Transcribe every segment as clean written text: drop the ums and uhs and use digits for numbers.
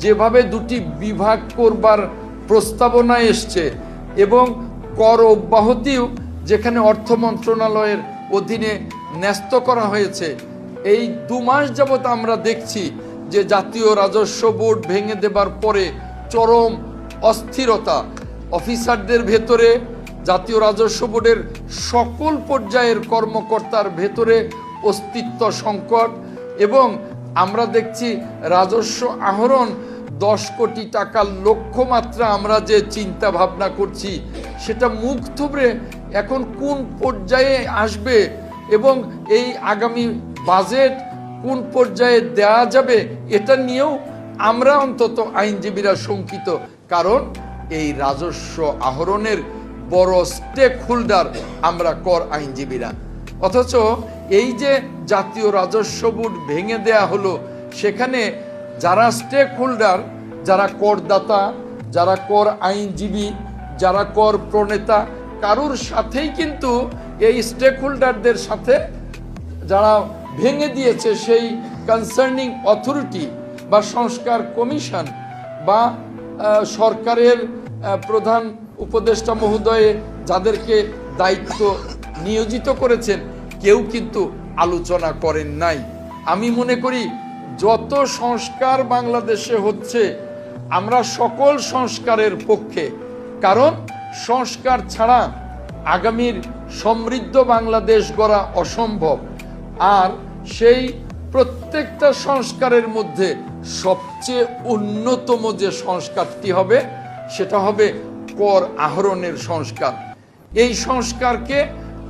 যেভাবে দুটি বিভাগ করবার প্রস্তাবনা এসছে এবং কর অব্যাহতিও যেখানে অর্থ মন্ত্রণালয়ের অধীনে ন্যস্ত করা হয়েছে, এই 2 মাস যাবৎ আমরা দেখছি যে জাতীয় রাজস্ব বোর্ড ভেঙে দেবার পরে চরম অস্থিরতা অফিসারদের ভেতরে, জাতীয় রাজস্ব বোর্ডের সকল পর্যায়ের কর্মকর্তার ভেতরে অস্তিত্ব সংকট। এবং আমরা দেখছি রাজস্ব আহরণ 10 কোটি টাকার লক্ষ্যমাত্রা আমরা যে চিন্তা ভাবনা করছি সেটা মুখ থুবড়ে এখন কোন পর্যায়ে আসবে এবং এই আগামী বাজেট কোন পর্যায়ে দেয়া যাবে এটা নিয়েও আমরা অন্তত আইনজীবীরা শঙ্কিত। কারণ এই রাজস্ব আহরণের বড় স্টেক হোল্ডার আমরা কর আইনজীবীরা, অথচ এই যে জাতীয় রাজস্ব বোর্ড ভেঙে দেয়া হলো সেখানে যারা স্টেক হোল্ডার, যারা করদাতা, যারা কর আইনজীবী, যারা কর প্রণেতা, কারোর সাথেই কিন্তু এই স্টেক হোল্ডারদের সাথে যারা ভেঙে দিয়েছে সেই কনসার্নিং অথরিটি বা সংস্কার কমিশন বা সরকারের প্রধান উপদেষ্টা মহোদয়ে যাদেরকে দায়িত্ব নিয়োজিত করেছেন কেউ কিন্তু আলোচনা করেন নাই। আমি মনে করি যত সংস্কার বাংলাদেশে হচ্ছে আমরা সকল সংস্কারের পক্ষে, কারণ সংস্কার ছাড়া আগামীর সমৃদ্ধ বাংলাদেশ গড়া অসম্ভব। আর সেই প্রত্যেকটা সংস্কারের মধ্যে সবচেয়ে অন্যতম যে সংস্কারটি হবে সেটা হবে কর আহরণের সংস্কার। এই সংস্কারকে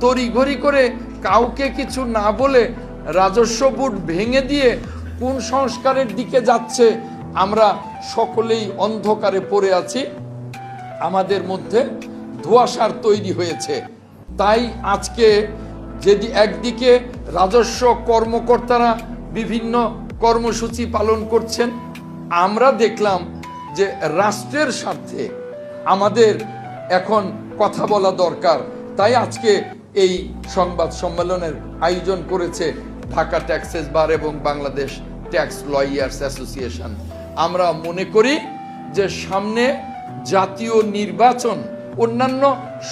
তড়িঘড়ি করে কাউকে কিছু না বলে রাজস্ব বোর্ড ভেঙে দিয়ে কোন সংস্কারের দিকে যাচ্ছে আমরা সকলেই অন্ধকারে পড়ে আছি, আমাদের মধ্যে ধোঁয়াশার তৈরি হয়েছে। তাই আজকে যদি একদিকে রাজস্ব কর্মকর্তারা বিভিন্ন কর্মসূচি পালন করছেন, আমরা দেখলাম যে রাষ্ট্রের স্বার্থে আমাদের এখন কথা বলা দরকার। তাই আজকে এই সংবাদ সম্মেলনের আয়োজন করেছে ঢাকা ট্যাক্সেস বার এবং বাংলাদেশ ট্যাক্স লয়ার্স অ্যাসোসিয়েশন। আমরা মনে করি যে সামনে জাতীয় নির্বাচন, অন্যান্য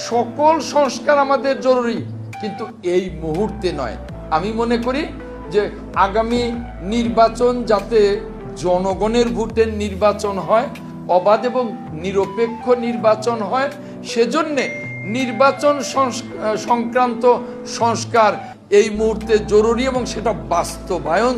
সকল সংস্কার আমাদের জরুরি, কিন্তু এই মুহূর্তে নয়। আমি মনে করি যে আগামী নির্বাচন যাতে জনগণের ভোটের নির্বাচন হয়, অবাধ এবং নিরপেক্ষ নির্বাচন হয়, সেজন্যে নির্বাচন সংক্রান্ত সংস্কার এই মুহূর্তে জরুরি এবং সেটা বাস্তবায়ন